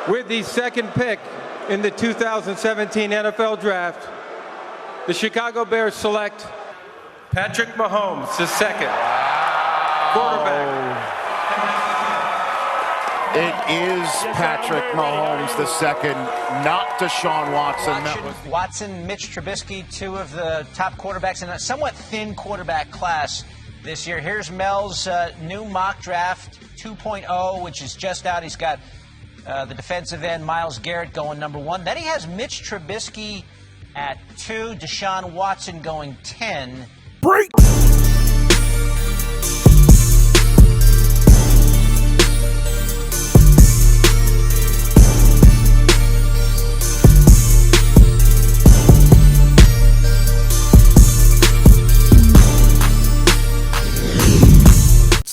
With the second pick in the 2017 NFL Draft, the Chicago Bears select Patrick Mahomes, the second quarterback. It is Patrick Mahomes, the second, not Deshaun Watson. Watson, Mitch Trubisky, two of the top quarterbacks in a somewhat thin quarterback class this year. Here's Mel's new mock draft 2.0, which is just out. He's got the defensive end Myles Garrett going number 1. Then he has Mitch Trubisky at 2, Deshaun Watson going 10. Break!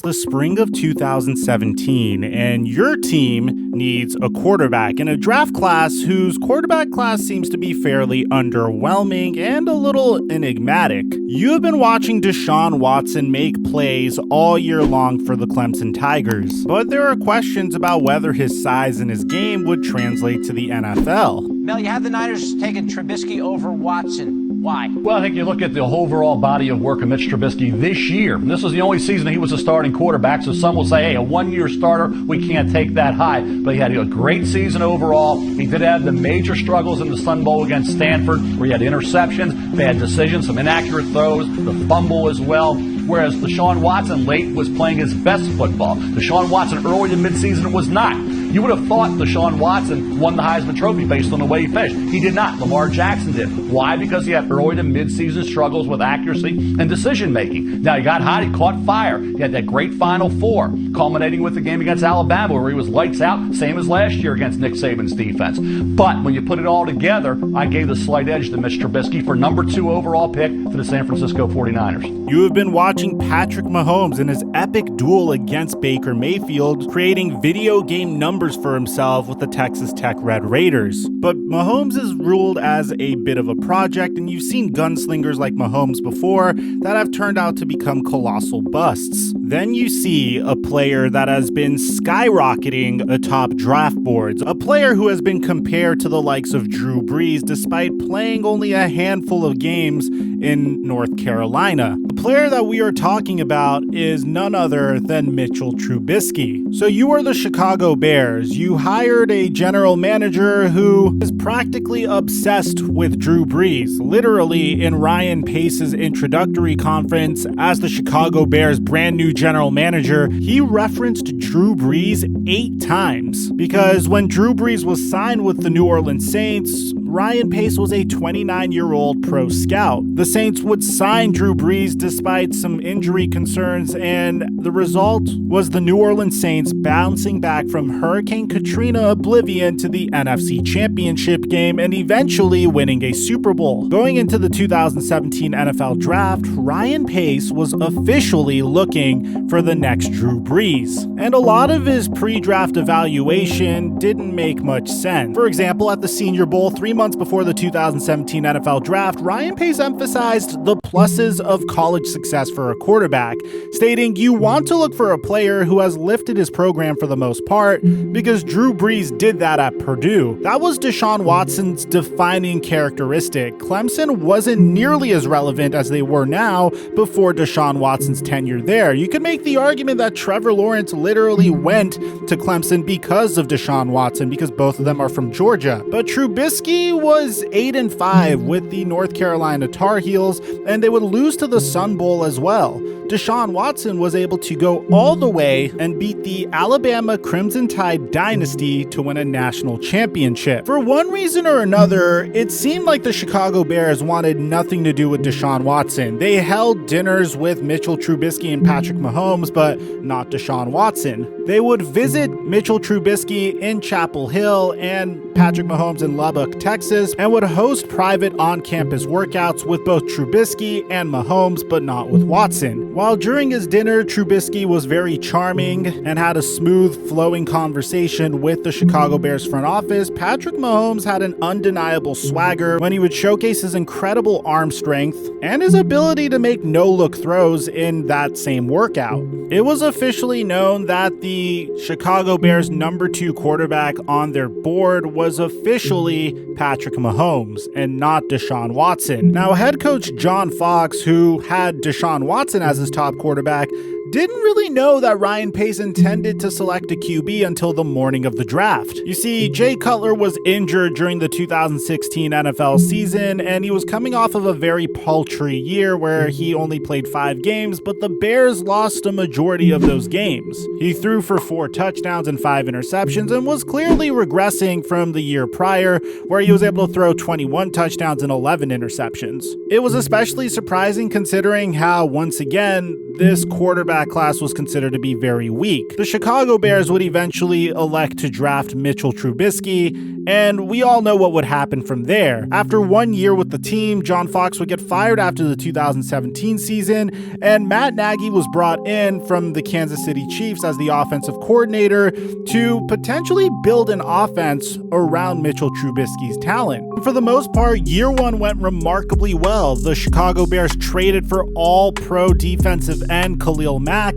The spring of 2017, and your team needs a quarterback in a draft class whose quarterback class seems to be fairly underwhelming and a little enigmatic. You have been watching Deshaun Watson make plays all year long for the Clemson Tigers, but there are questions about whether his size and his game would translate to the NFL. Mel, you have the Niners taking Trubisky over Watson. Why? Well, I think you look at the overall body of work of Mitch Trubisky this year. This was the only season he was a starting quarterback, so some will say, hey, a one-year starter, we can't take that high. But he had a great season overall. He did have the major struggles in the Sun Bowl against Stanford, where he had interceptions, bad decisions, some inaccurate throws, the fumble as well. Whereas Deshaun Watson late was playing his best football. Deshaun Watson early to midseason was not. You would have thought Deshaun Watson won the Heisman Trophy based on the way he finished. He did not. Lamar Jackson did. Why? Because he had early to midseason struggles with accuracy and decision making. Now he got hot, he caught fire. He had that great Final Four, culminating with the game against Alabama where he was lights out, same as last year against Nick Saban's defense. But when you put it all together, I gave the slight edge to Mitch Trubisky for number 2 overall pick to the San Francisco 49ers. You have been watching Patrick Mahomes in his epic duel against Baker Mayfield, creating video game numbers for himself with the Texas Tech Red Raiders. But Mahomes is ruled as a bit of a project, and you've seen gunslingers like Mahomes before that have turned out to become colossal busts. Then you see a player that has been skyrocketing atop draft boards, a player who has been compared to the likes of Drew Brees despite playing only a handful of games in North Carolina. The player that we are talking about is none other than Mitchell Trubisky. So you are the Chicago Bears. You hired a general manager who is practically obsessed with Drew Brees. Literally, in Ryan Pace's introductory conference as the Chicago Bears' brand new general manager, he referenced Drew Brees 8 times. Because when Drew Brees was signed with the New Orleans Saints, Ryan Pace was a 29-year-old pro scout. The Saints would sign Drew Brees despite some injury concerns, and the result was the New Orleans Saints bouncing back from Hurricane Katrina oblivion to the NFC Championship game and eventually winning a Super Bowl. Going into the 2017 NFL Draft, Ryan Pace was officially looking for the next Drew Brees, and a lot of his pre-draft evaluation didn't make much sense. For example, at the Senior Bowl 3 months before the 2017 NFL Draft, Ryan Pace emphasized the pluses of college success for a quarterback, stating you want to look for a player who has lifted his program for the most part, because Drew Brees did that at Purdue. That was Deshaun Watson's defining characteristic. Clemson wasn't nearly as relevant as they were now before Deshaun Watson's tenure there. You could make the argument that Trevor Lawrence literally went to Clemson because of Deshaun Watson, because both of them are from Georgia. But Trubisky was 8-5 with the North Carolina Tar Heels, and they would lose to the Sun Bowl as well. Deshaun Watson was able to go all the way and beat the Alabama Crimson Tide dynasty to win a national championship. For one reason or another, it seemed like the Chicago Bears wanted nothing to do with Deshaun Watson. They held dinners with Mitchell Trubisky and Patrick Mahomes, but not Deshaun Watson. They would visit Mitchell Trubisky in Chapel Hill and Patrick Mahomes in Lubbock, Texas, and would host private on-campus workouts with both Trubisky and Mahomes, but not with Watson. While during his dinner, Trubisky was very charming and had a smooth, flowing conversation with the Chicago Bears front office, Patrick Mahomes had an undeniable swagger when he would showcase his incredible arm strength and his ability to make no-look throws in that same workout. It was officially known that the Chicago Bears' number 2 quarterback on their board was officially Patrick Mahomes and not Deshaun Watson. Now, head coach John Fox, who had Deshaun Watson as his top quarterback, didn't really know that Ryan Pace intended to select a QB until the morning of the draft. You see, Jay Cutler was injured during the 2016 NFL season, and he was coming off of a very paltry year where he only played 5 games, but the Bears lost a majority of those games. He threw for 4 touchdowns and 5 interceptions and was clearly regressing from the year prior, where he was able to throw 21 touchdowns and 11 interceptions. It was especially surprising considering how, once again, this quarterback class was considered to be very weak. The Chicago Bears would eventually elect to draft Mitchell Trubisky, and we all know what would happen from there. After 1 year with the team, John Fox would get fired after the 2017 season, and Matt Nagy was brought in from the Kansas City Chiefs as the offensive coordinator to potentially build an offense around Mitchell Trubisky's talent. For the most part, year 1 went remarkably well. The Chicago Bears traded for all-pro defensive end Khalil Mack,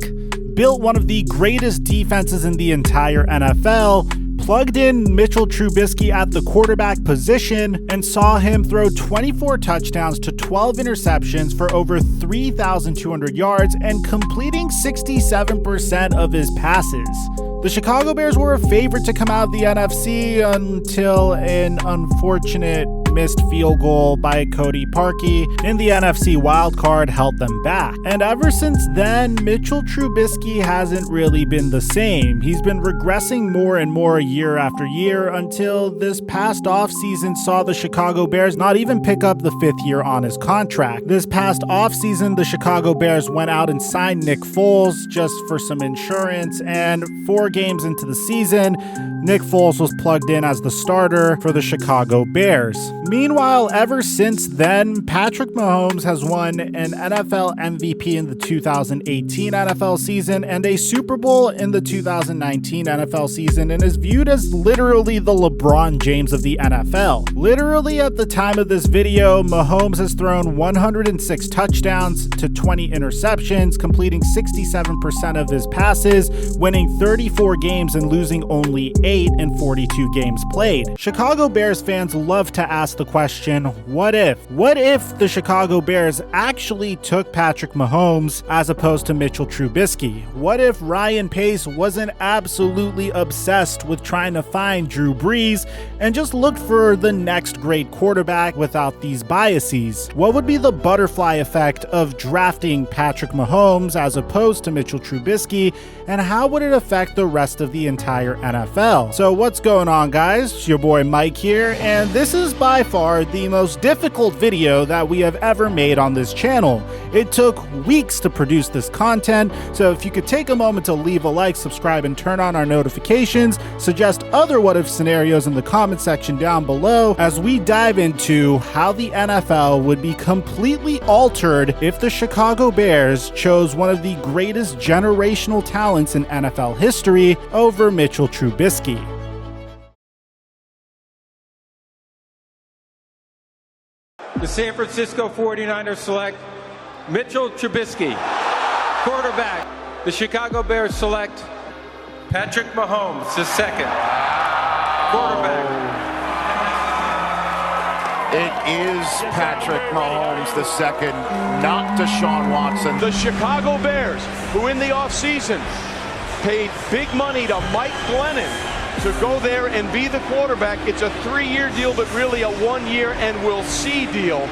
built one of the greatest defenses in the entire NFL, plugged in Mitchell Trubisky at the quarterback position, and saw him throw 24 touchdowns to 12 interceptions for over 3,200 yards and completing 67% of his passes. The Chicago Bears were a favorite to come out of the NFC until an unfortunate missed field goal by Cody Parkey in the NFC wildcard held them back. And ever since then, Mitchell Trubisky hasn't really been the same. He's been regressing more and more year after year until this past offseason saw the Chicago Bears not even pick up the 5th year on his contract. This past offseason, the Chicago Bears went out and signed Nick Foles just for some insurance, and 4 games into the season, Nick Foles was plugged in as the starter for the Chicago Bears. Meanwhile, ever since then, Patrick Mahomes has won an NFL MVP in the 2018 NFL season and a Super Bowl in the 2019 NFL season, and is viewed as literally the LeBron James of the NFL. Literally at the time of this video, Mahomes has thrown 106 touchdowns to 20 interceptions, completing 67% of his passes, winning 34 games and losing only 8 in 42 games played. Chicago Bears fans love to ask the question, what if? What if the Chicago Bears actually took Patrick Mahomes as opposed to Mitchell Trubisky? What if Ryan Pace wasn't absolutely obsessed with trying to find Drew Brees and just looked for the next great quarterback without these biases? What would be the butterfly effect of drafting Patrick Mahomes as opposed to Mitchell Trubisky, and how would it affect the rest of the entire NFL? So what's going on, guys? It's your boy Mike here, and this is by far the most difficult video that we have ever made on this channel. It took weeks to produce this content, so if you could take a moment to leave a like, subscribe, and turn on our notifications, suggest other what-if scenarios in the comment section down below as we dive into how the NFL would be completely altered if the Chicago Bears chose one of the greatest generational talents in NFL history over Mitchell Trubisky. The San Francisco 49ers select Mitchell Trubisky. Quarterback. The Chicago Bears select Patrick Mahomes, the second. Quarterback. It is Patrick Mahomes the second, not Deshaun Watson. The Chicago Bears, who in the offseason paid big money to Mike Glennon to go there and be the quarterback. It's a 3-year deal, but really a 1-year and we'll see deal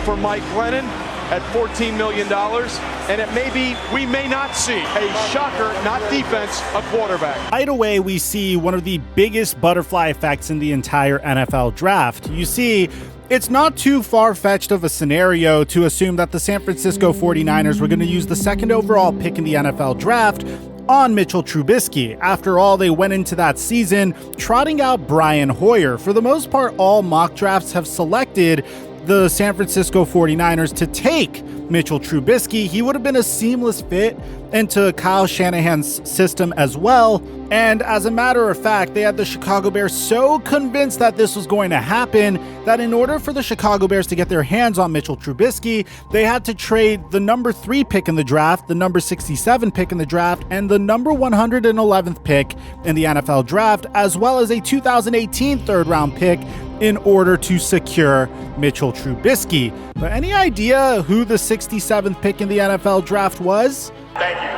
for Mike Glennon at $14 million. And it may be, we may not see a shocker, not defense, a quarterback. Right away, we see one of the biggest butterfly effects in the entire NFL draft. You see, it's not too far-fetched of a scenario to assume that the San Francisco 49ers were going to use the 2nd overall pick in the NFL draft on Mitchell Trubisky. After all, they went into that season trotting out Brian Hoyer. For the most part, all mock drafts have selected the San Francisco 49ers to take Mitchell Trubisky. He would have been a seamless fit into Kyle Shanahan's system as well. And as a matter of fact, they had the Chicago Bears so convinced that this was going to happen that in order for the Chicago Bears to get their hands on Mitchell Trubisky, they had to trade the number 3 pick in the draft, the number 67 pick in the draft, and the number 111th pick in the NFL draft, as well as a 2018 third-round pick in order to secure Mitchell Trubisky. But any idea who the 67th pick in the NFL draft was? Thank you.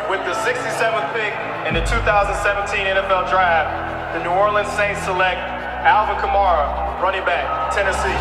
With the 67th pick in the 2017 NFL Draft, the New Orleans Saints select Alvin Kamara, running back, Tennessee.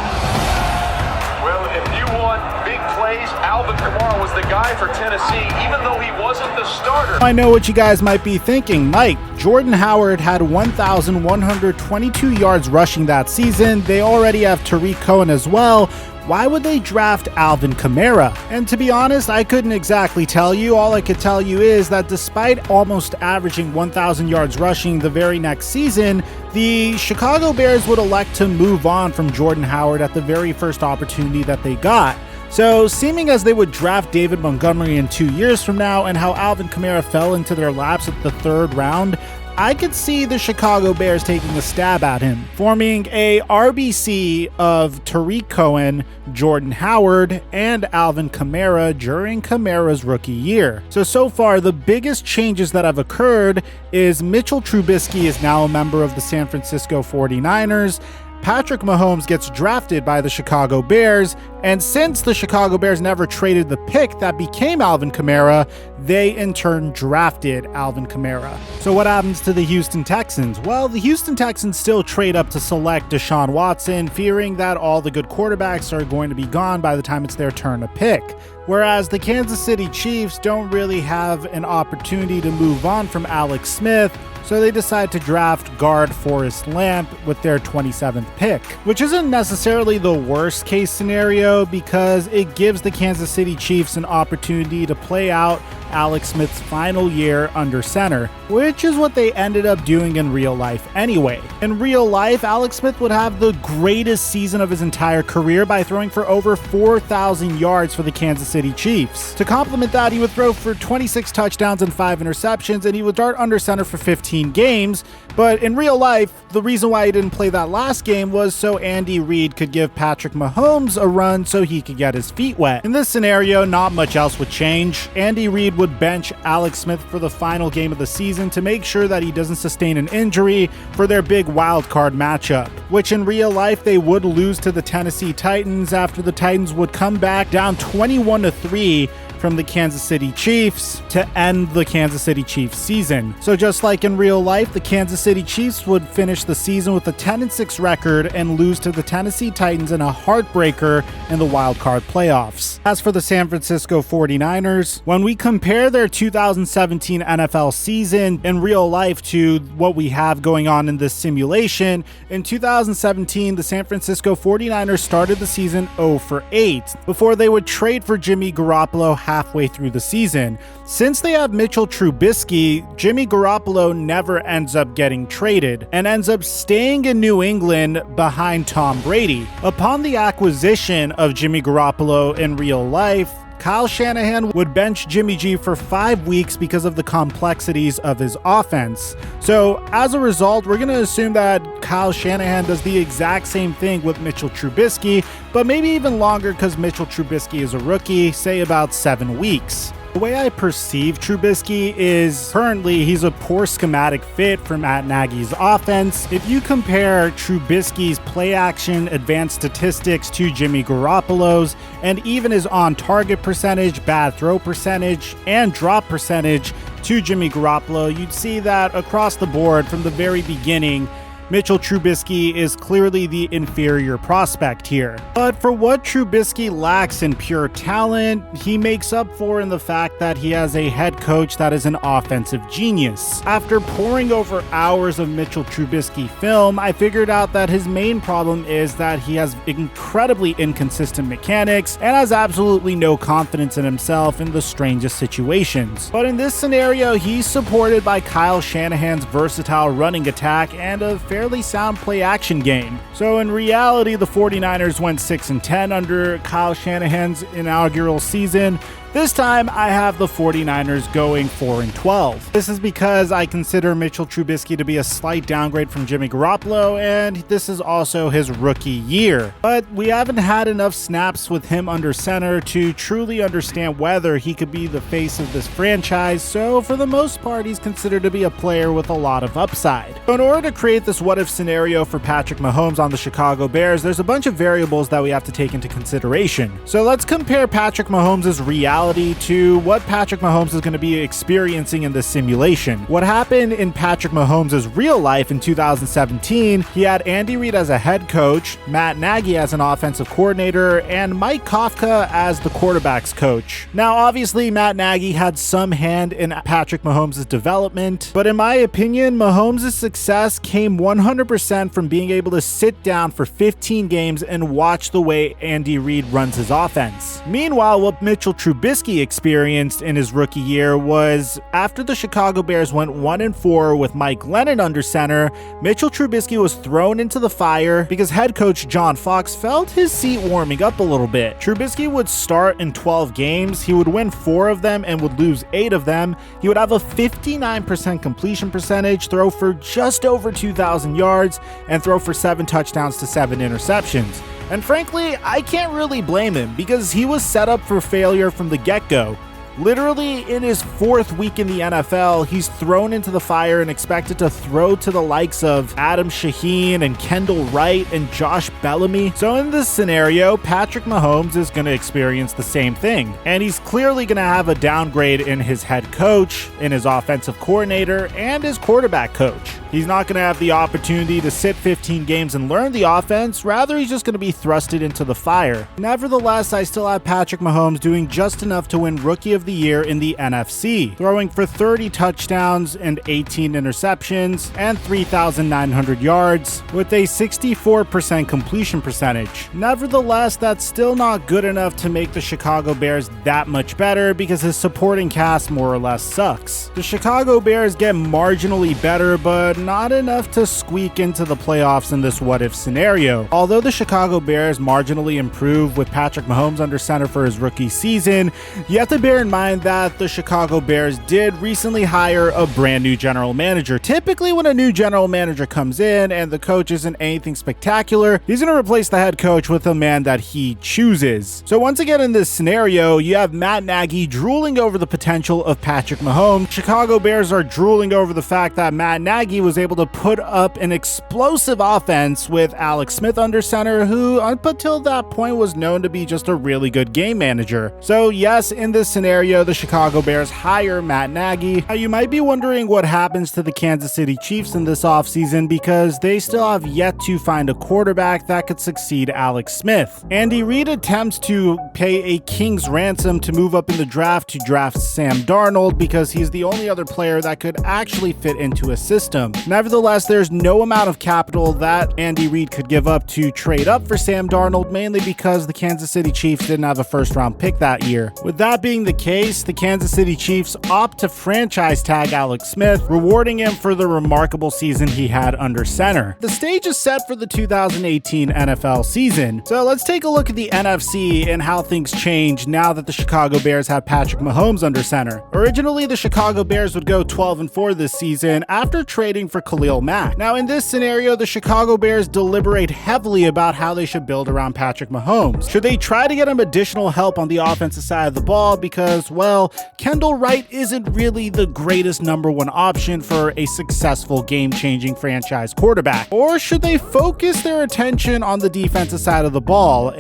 Well, if you want big plays, Alvin Kamara was the guy for Tennessee, even though he wasn't the starter. I know what you guys might be thinking. Mike, Jordan Howard had 1,122 yards rushing that season. They already have Tariq Cohen as well. Why would they draft Alvin Kamara? And to be honest, I couldn't exactly tell you. All I could tell you is that despite almost averaging 1,000 yards rushing the very next season, the Chicago Bears would elect to move on from Jordan Howard at the very first opportunity that they got. So, seeming as they would draft David Montgomery in 2 years from now and how Alvin Kamara fell into their laps at the 3rd round, I could see the Chicago Bears taking a stab at him, forming a RBC of Tariq Cohen, Jordan Howard, and Alvin Kamara during Kamara's rookie year. So far, the biggest changes that have occurred is Mitchell Trubisky is now a member of the San Francisco 49ers, Patrick Mahomes gets drafted by the Chicago Bears, and since the Chicago Bears never traded the pick that became Alvin Kamara, they in turn drafted Alvin Kamara. So what happens to the Houston Texans? Well, the Houston Texans still trade up to select Deshaun Watson, fearing that all the good quarterbacks are going to be gone by the time it's their turn to pick. Whereas the Kansas City Chiefs don't really have an opportunity to move on from Alex Smith, so they decide to draft guard Forrest Lamp with their 27th pick, which isn't necessarily the worst case scenario because it gives the Kansas City Chiefs an opportunity to play out Alex Smith's final year under center, which is what they ended up doing in real life anyway. In real life, Alex Smith would have the greatest season of his entire career by throwing for over 4,000 yards for the Kansas City Chiefs. To complement that, he would throw for 26 touchdowns and 5 interceptions, and he would start under center for 15 games. But in real life, the reason why he didn't play that last game was so Andy Reid could give Patrick Mahomes a run so he could get his feet wet. In this scenario, not much else would change. Andy Reid would bench Alex Smith for the final game of the season to make sure that he doesn't sustain an injury for their big wild card matchup, which in real life they would lose to the Tennessee Titans after the Titans would come back down 21-3 from the Kansas City Chiefs to end the Kansas City Chiefs season. So just like in real life, the Kansas City Chiefs would finish the season with a 10-6 record and lose to the Tennessee Titans in a heartbreaker in the wild card playoffs. As for the San Francisco 49ers, when we compare their 2017 NFL season in real life to what we have going on in this simulation, in 2017, the San Francisco 49ers started the season 0-8 before they would trade for Jimmy Garoppolo halfway through the season. Since they have Mitchell Trubisky, Jimmy Garoppolo never ends up getting traded and ends up staying in New England behind Tom Brady. Upon the acquisition of Jimmy Garoppolo in real life, Kyle Shanahan would bench Jimmy G for 5 weeks because of the complexities of his offense. So as a result, we're going to assume that Kyle Shanahan does the exact same thing with Mitchell Trubisky, but maybe even longer because Mitchell Trubisky is a rookie, say about 7 weeks. The way I perceive Trubisky is currently he's a poor schematic fit for Matt Nagy's offense. If you compare Trubisky's play action advanced statistics to Jimmy Garoppolo's, and even his on-target percentage, bad throw percentage, and drop percentage to Jimmy Garoppolo, you'd see that across the board from the very beginning, Mitchell Trubisky is clearly the inferior prospect here. But for what Trubisky lacks in pure talent, he makes up for in the fact that he has a head coach that is an offensive genius. After poring over hours of Mitchell Trubisky film, I figured out that his main problem is that he has incredibly inconsistent mechanics and has absolutely no confidence in himself in the strangest situations. But in this scenario, he's supported by Kyle Shanahan's versatile running attack and a fairly sound play action game. So in reality, the 49ers went 6-10 under Kyle Shanahan's inaugural season, This time, I have the 49ers going 4-12. This is because I consider Mitchell Trubisky to be a slight downgrade from Jimmy Garoppolo, and this is also his rookie year. But we haven't had enough snaps with him under center to truly understand whether he could be the face of this franchise, so for the most part, he's considered to be a player with a lot of upside. So in order to create this what-if scenario for Patrick Mahomes on the Chicago Bears, there's a bunch of variables that we have to take into consideration. So let's compare Patrick Mahomes' reality to what Patrick Mahomes is going to be experiencing in this simulation. What happened in Patrick Mahomes' real life in 2017, he had Andy Reid as a head coach, Matt Nagy as an offensive coordinator, and Mike Kafka as the quarterback's coach. Now, obviously, Matt Nagy had some hand in Patrick Mahomes' development, but in my opinion, Mahomes' success came 100% from being able to sit down for 15 games and watch the way Andy Reid runs his offense. Meanwhile, what Mitchell Trubisky experienced in his rookie year was after the Chicago Bears went 1-4 with Mike Glennon under center, Mitchell Trubisky was thrown into the fire because head coach John Fox felt his seat warming up a little bit. Trubisky would start in 12 games, he would win 4 of them and would lose 8 of them. He would have a 59% completion percentage, throw for just over 2,000 yards, and throw for 7 touchdowns to 7 interceptions. And frankly, I can't really blame him because he was set up for failure from the get-go. Literally, in his 4th week in the NFL, he's thrown into the fire and expected to throw to the likes of Adam Shaheen and Kendall Wright and Josh Bellamy. So in this scenario, Patrick Mahomes is going to experience the same thing. And he's clearly going to have a downgrade in his head coach, in his offensive coordinator, and his quarterback coach. He's not going to have the opportunity to sit 15 games and learn the offense. Rather, he's just going to be thrusted into the fire. Nevertheless, I still have Patrick Mahomes doing just enough to win Rookie of the Year in the NFC, throwing for 30 touchdowns and 18 interceptions and 3,900 yards with a 64% completion percentage. Nevertheless, that's still not good enough to make the Chicago Bears that much better because his supporting cast more or less sucks. The Chicago Bears get marginally better, but not enough to squeak into the playoffs in this what-if scenario. Although the Chicago Bears marginally improve with Patrick Mahomes under center for his rookie season, you have to bear in mind that the Chicago Bears did recently hire a brand new general manager. Typically, when a new general manager comes in and the coach isn't anything spectacular, he's going to replace the head coach with a man that he chooses. So once again, in this scenario, you have Matt Nagy drooling over the potential of Patrick Mahomes. Chicago Bears are drooling over the fact that Matt Nagy was able to put up an explosive offense with Alex Smith under center, who up until that point was known to be just a really good game manager. So yes, in this scenario, the Chicago Bears hire Matt Nagy. Now, you might be wondering what happens to the Kansas City Chiefs in this offseason because they still have yet to find a quarterback that could succeed Alex Smith. Andy Reid attempts to pay a king's ransom to move up in the draft to draft Sam Darnold because he's the only other player that could actually fit into a system. Nevertheless, there's no amount of capital that Andy Reid could give up to trade up for Sam Darnold, mainly because the Kansas City Chiefs didn't have a first-round pick that year. With that being the case, the Kansas City Chiefs opt to franchise tag Alex Smith, rewarding him for the remarkable season he had under center. The stage is set for the 2018 NFL season. So let's take a look at the NFC and how things change now that the Chicago Bears have Patrick Mahomes under center. Originally, the Chicago Bears would go 12-4 this season after trading for Khalil Mack. Now, in this scenario, the Chicago Bears deliberate heavily about how they should build around Patrick Mahomes. Should they try to get him additional help on the offensive side of the ball because, well, Kendall Wright isn't really the greatest number 1 option for a successful game-changing franchise quarterback? Or should they focus their attention on the defensive side of the ball,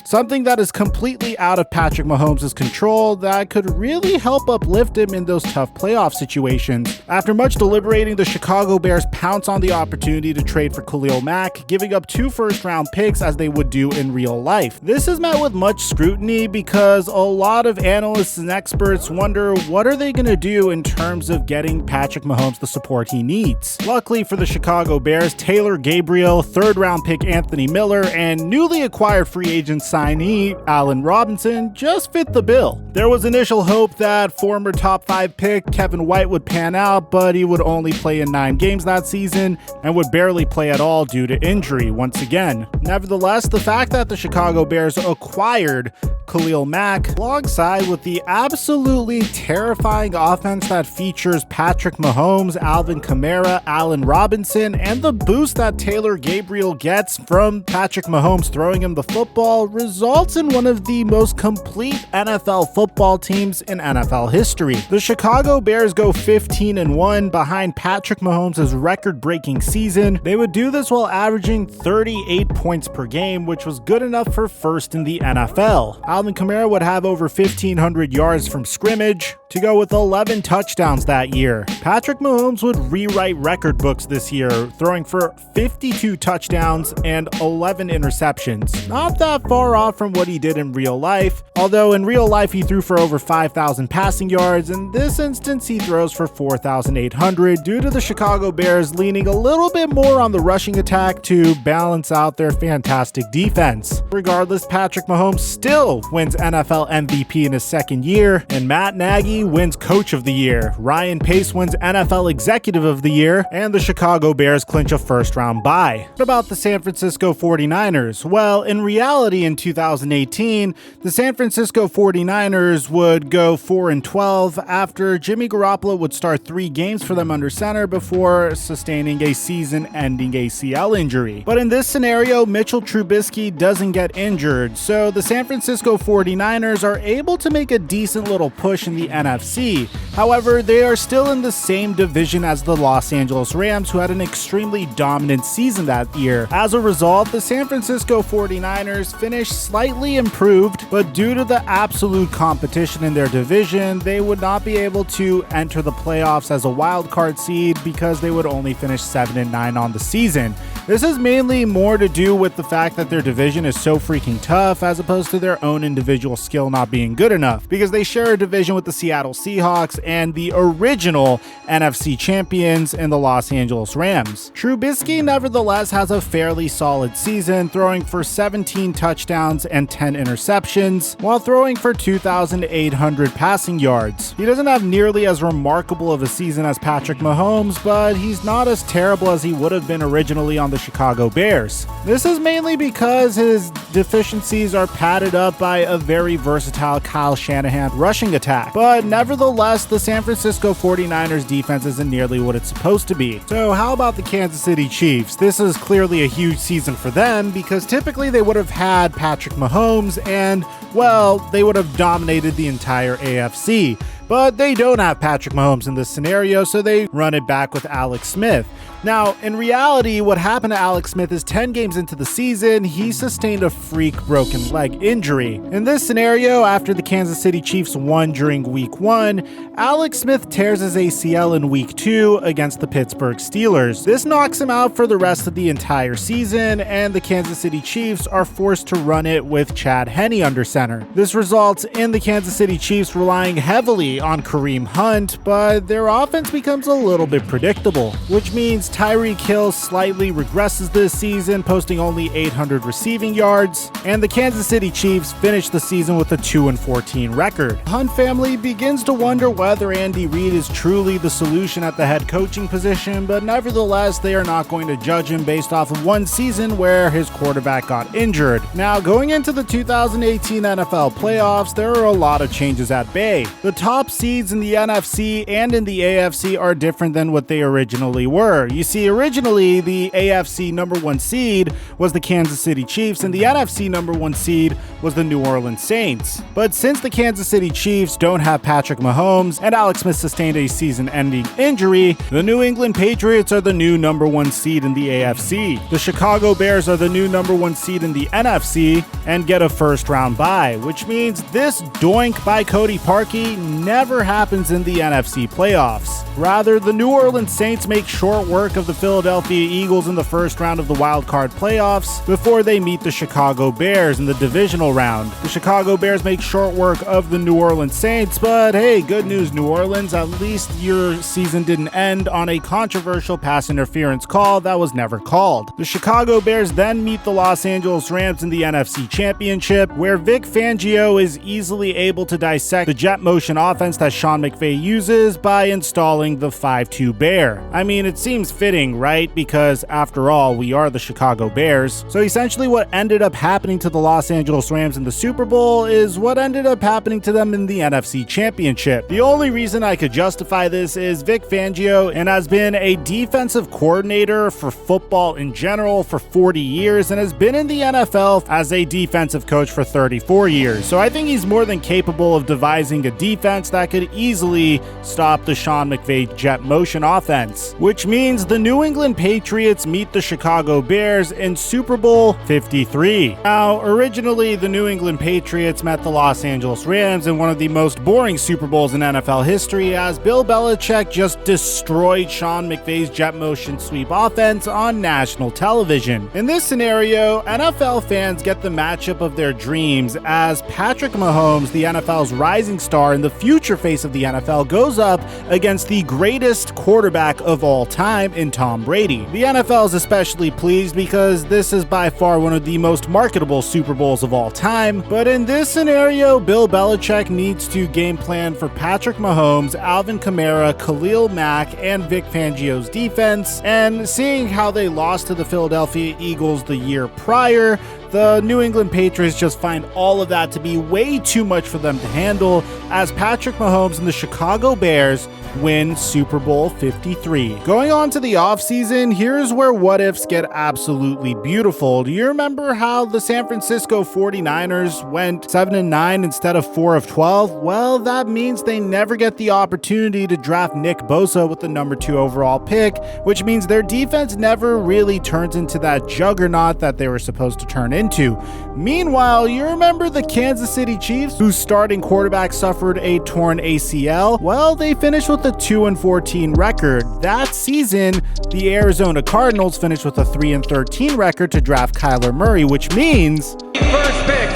something that is completely out of Patrick Mahomes' control that could really help uplift him in those tough playoff situations? After much deliberating, the Chicago Bears pounce on the opportunity to trade for Khalil Mack, giving up 2 first-round picks as they would do in real life. This is met with much scrutiny because a lot of analysts and experts wonder what are they going to do in terms of getting Patrick Mahomes the support he needs. Luckily for the Chicago Bears, Taylor Gabriel, 3rd-round pick Anthony Miller, and newly acquired free agent signee Allen Robinson just fit the bill. There was initial hope that former top 5 pick Kevin White would pan out, but he would only play in 9 games. games that season and would barely play at all due to injury once again. Nevertheless, the fact that the Chicago Bears acquired Khalil Mack alongside with the absolutely terrifying offense that features Patrick Mahomes, Alvin Kamara, Allen Robinson, and the boost that Taylor Gabriel gets from Patrick Mahomes throwing him the football results in one of the most complete NFL football teams in NFL history. The Chicago Bears go 15-1 behind Patrick Mahomes' record-breaking season. They would do this while averaging 38 points per game, which was good enough for first in the NFL. Alvin Kamara would have over 1,500 yards from scrimmage to go with 11 touchdowns that year. Patrick Mahomes would rewrite record books this year, throwing for 52 touchdowns and 11 interceptions. Not that far off from what he did in real life, although in real life he threw for over 5,000 passing yards. In this instance, he throws for 4,800 due to the Chicago Bears leaning a little bit more on the rushing attack to balance out their fantastic defense. Regardless, Patrick Mahomes still wins NFL MVP in his second year, and Matt Nagy wins Coach of the Year. Ryan Pace wins NFL Executive of the Year, and the Chicago Bears clinch a first-round bye. What about the San Francisco 49ers? Well, in reality, in 2018, the San Francisco 49ers would go 4-12 after Jimmy Garoppolo would start 3 games for them under center before sustaining a season-ending ACL injury. But in this scenario, Mitchell Trubisky doesn't get injured, so the San Francisco 49ers are able to make a decent little push in the NFC. However, they are still in the same division as the Los Angeles Rams, who had an extremely dominant season that year. As a result, the San Francisco 49ers finished slightly improved, but due to the absolute competition in their division, they would not be able to enter the playoffs as a wild card seed because they would only finish 7-9 on the season. This is mainly more to do with the fact that their division is so freaking tough as opposed to their own individual skill not being good enough, because they share a division with the Seattle Seahawks and the original NFC champions in the Los Angeles Rams. Trubisky nevertheless has a fairly solid season, throwing for 17 touchdowns and 10 interceptions while throwing for 2,800 passing yards. He doesn't have nearly as remarkable of a season as Patrick Mahomes, but he's not as terrible as he would have been originally on the Chicago Bears. This is mainly because his deficiencies are padded up by a very versatile Kyle Shanahan rushing attack. But nevertheless, the San Francisco 49ers defense isn't nearly what it's supposed to be. So how about the Kansas City Chiefs? This is clearly a huge season for them because typically they would have had Patrick Mahomes and, well, they would have dominated the entire AFC. But they don't have Patrick Mahomes in this scenario, so they run it back with Alex Smith. Now, in reality, what happened to Alex Smith is 10 games into the season, he sustained a freak broken leg injury. In this scenario, after the Kansas City Chiefs won during Week 1, Alex Smith tears his ACL in Week 2 against the Pittsburgh Steelers. This knocks him out for the rest of the entire season, and the Kansas City Chiefs are forced to run it with Chad Henne under center. This results in the Kansas City Chiefs relying heavily on Kareem Hunt, but their offense becomes a little bit predictable, which means Tyreek Hill slightly regresses this season, posting only 800 receiving yards, and the Kansas City Chiefs finish the season with a 2-14 record. The Hunt family begins to wonder whether Andy Reid is truly the solution at the head coaching position, but nevertheless, they are not going to judge him based off of one season where his quarterback got injured. Now, going into the 2018 NFL playoffs, there are a lot of changes at bay. The top seeds in the NFC and in the AFC are different than what they originally were. You see, originally the AFC number 1 seed was the Kansas City Chiefs and the NFC number 1 seed was the New Orleans Saints. But since the Kansas City Chiefs don't have Patrick Mahomes and Alex Smith sustained a season-ending injury, the New England Patriots are the new number 1 seed in the AFC. The Chicago Bears are the new number 1 seed in the NFC and get a first-round bye, which means this doink by Cody Parkey never happens in the NFC playoffs. Rather, the New Orleans Saints make short work of the Philadelphia Eagles in the first round of the wild card playoffs before they meet the Chicago Bears in the divisional round. The Chicago Bears make short work of the New Orleans Saints, but hey, good news New Orleans, at least your season didn't end on a controversial pass interference call that was never called. The Chicago Bears then meet the Los Angeles Rams in the NFC Championship, where Vic Fangio is easily able to dissect the jet motion offense that Sean McVay uses by installing the 5-2 bear. I mean, it seems fitting, right? Because after all, we are the Chicago Bears. So essentially what ended up happening to the Los Angeles Rams in the Super Bowl is what ended up happening to them in the NFC Championship. The only reason I could justify this is Vic Fangio and has been a defensive coordinator for football in general for 40 years and has been in the NFL as a defensive coach for 34 years. So I think he's more than capable of devising a defense that could easily stop the Sean McVay jet motion offense, which means the New England Patriots meet the Chicago Bears in Super Bowl 53. Now, originally the New England Patriots met the Los Angeles Rams in one of the most boring Super Bowls in NFL history, as Bill Belichick just destroyed Sean McVay's jet motion sweep offense on national television. In this scenario, NFL fans get the matchup of their dreams as Patrick Mahomes, the NFL's rising star and the future face of the NFL, goes up against the greatest quarterback of all time in Tom Brady. The NFL is especially pleased because this is by far one of the most marketable Super Bowls of all time, but in this scenario, Bill Belichick needs to game plan for Patrick Mahomes, Alvin Kamara, Khalil Mack, and Vic Fangio's defense, and seeing how they lost to the Philadelphia Eagles the year prior, the New England Patriots just find all of that to be way too much for them to handle as Patrick Mahomes and the Chicago Bears win Super Bowl 53. Going on to the offseason, here's where what ifs get absolutely beautiful. Do you remember how the San Francisco 49ers went 7-9 instead of 4 of 12? Well, that means they never get the opportunity to draft Nick Bosa with the number 2 overall pick, which means their defense never really turns into that juggernaut that they were supposed to turn into. Meanwhile, you remember the Kansas City Chiefs, whose starting quarterback suffered a torn ACL? Well, they finished with a 2-14 record. That season, the Arizona Cardinals finished with a 3-13 record to draft Kyler Murray, which means First pick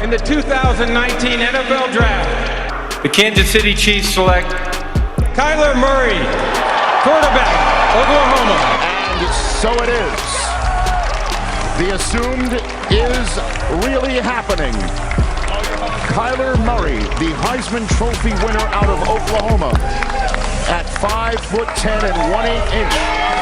in the 2019 NFL Draft, the Kansas City Chiefs select Kyler Murray, quarterback, Oklahoma. And so it is. The assumed is really happening. Kyler Murray, the Heisman Trophy winner out of Oklahoma, at 5'10" and 1/8 inch.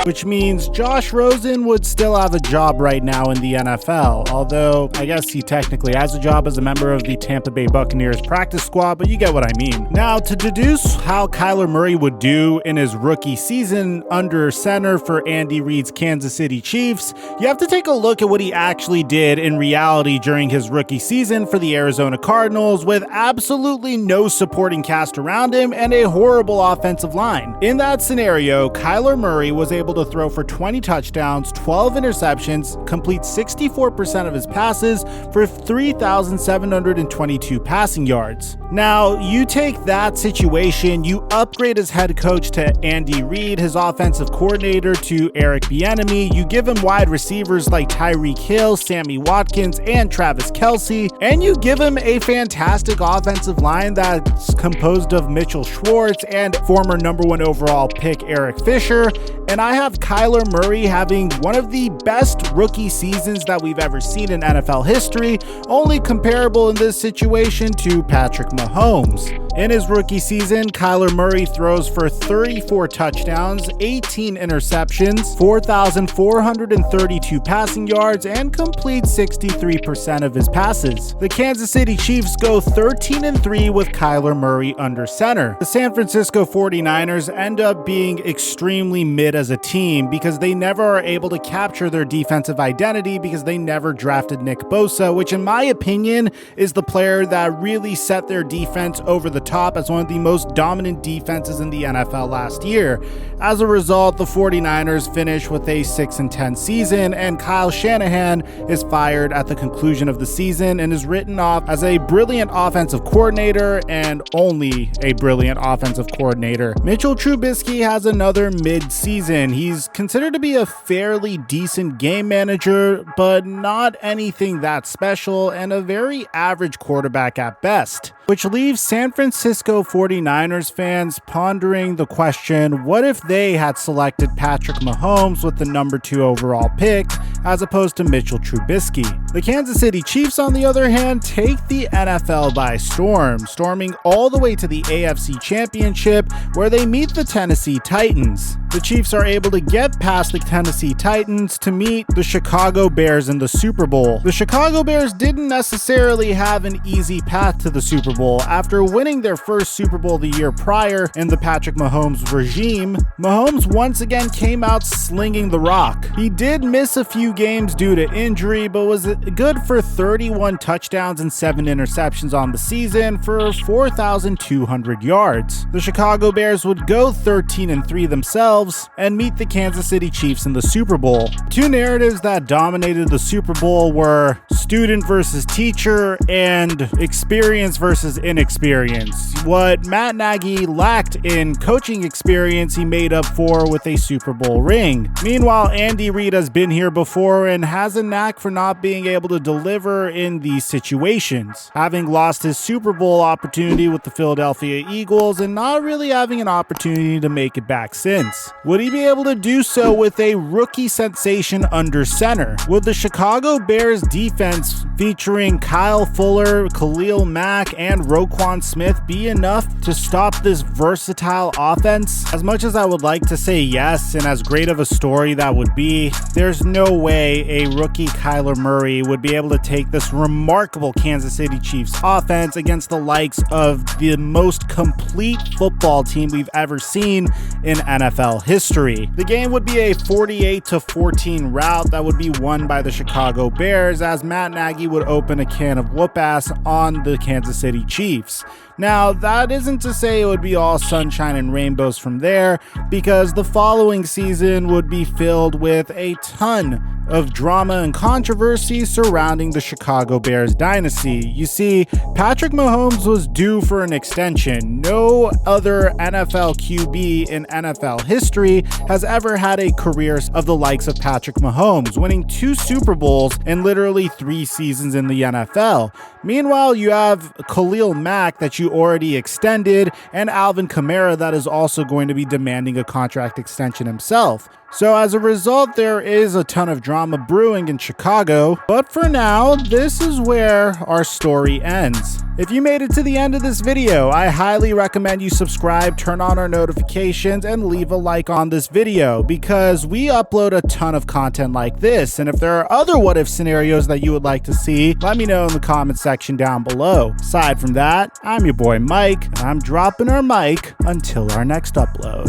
which means Josh Rosen would still have a job right now in the NFL, although I guess he technically has a job as a member of the Tampa Bay Buccaneers practice squad, but you get what I mean. Now, to deduce how Kyler Murray would do in his rookie season under center for Andy Reid's Kansas City Chiefs, you have to take a look at what he actually did in reality during his rookie season for the Arizona Cardinals with absolutely no supporting cast around him and a horrible offensive line. In that scenario, Kyler Murray was able to throw for 20 touchdowns, 12 interceptions, complete 64% of his passes for 3,722 passing yards. Now, you take that situation, you upgrade his head coach to Andy Reid, his offensive coordinator to Eric Bieniemy, you give him wide receivers like Tyreek Hill, Sammy Watkins, and Travis Kelce, and you give him a fantastic offensive line that's composed of Mitchell Schwartz and former number 1 overall pick Eric Fisher, and I have Kyler Murray having one of the best rookie seasons that we've ever seen in NFL history, only comparable in this situation to Patrick Mahomes. In his rookie season, Kyler Murray throws for 34 touchdowns, 18 interceptions, 4,432 passing yards, and completes 63% of his passes. The Kansas City Chiefs go 13-3 with Kyler Murray under center. The San Francisco 49ers end up being extremely mid as a team because they never are able to capture their defensive identity because they never drafted Nick Bosa, which in my opinion is the player that really set their defense over the top as one of the most dominant defenses in the NFL last year. As a result, the 49ers finish with a 6-10 season, and Kyle Shanahan is fired at the conclusion of the season and is written off as a brilliant offensive coordinator and only a brilliant offensive coordinator. Mitchell Trubisky has another mid-season. He's considered to be a fairly decent game manager, but not anything that special, and a very average quarterback at best. Which leaves San Francisco 49ers fans pondering the question, what if they had selected Patrick Mahomes with the number 2 overall pick as opposed to Mitchell Trubisky. The Kansas City Chiefs, on the other hand, take the NFL by storm, storming all the way to the AFC Championship, where they meet the Tennessee Titans. The Chiefs are able to get past the Tennessee Titans to meet the Chicago Bears in the Super Bowl. The Chicago Bears didn't necessarily have an easy path to the Super Bowl. After winning their first Super Bowl the year prior in the Patrick Mahomes regime, Mahomes once again came out slinging the rock. He did miss a few games due to injury, but was good for 31 touchdowns and 7 interceptions on the season for 4,200 yards. The Chicago Bears would go 13-3 themselves and meet the Kansas City Chiefs in the Super Bowl. Two narratives that dominated the Super Bowl were student versus teacher and experience versus inexperience. What Matt Nagy lacked in coaching experience, he made up for with a Super Bowl ring. Meanwhile, Andy Reid has been here before and has a knack for not being able to deliver in these situations, having lost his Super Bowl opportunity with the Philadelphia Eagles and not really having an opportunity to make it back since. Would he be able to do so with a rookie sensation under center? Would the Chicago Bears defense featuring Kyle Fuller, Khalil Mack, and Roquan Smith be enough to stop this versatile offense? As much as I would like to say yes, and as great of a story that would be, there's no way a rookie Kyler Murray would be able to take this remarkable Kansas City Chiefs offense against the likes of the most complete football team we've ever seen in NFL history. The game would be a 48-14 rout that would be won by the Chicago Bears, as Matt Nagy would open a can of whoop ass on the Kansas City Chiefs. Now, that isn't to say it would be all sunshine and rainbows from there, because the following season would be filled with a ton of drama and controversy surrounding the Chicago Bears dynasty. You see, Patrick Mahomes was due for an extension. No other NFL QB in NFL history has ever had a career of the likes of Patrick Mahomes, winning 2 Super Bowls in literally 3 seasons in the NFL. Meanwhile, you have Khalil Mack that you already extended, and Alvin Kamara that is also going to be demanding a contract extension himself. So as a result, there is a ton of drama brewing in Chicago, but for now, this is where our story ends. If you made it to the end of this video, I highly recommend you subscribe, turn on our notifications, and leave a like on this video, because we upload a ton of content like this, and if there are other what-if scenarios that you would like to see, let me know in the comment section down below. Aside from that, I'm your boy Mike, and I'm dropping our mic until our next upload.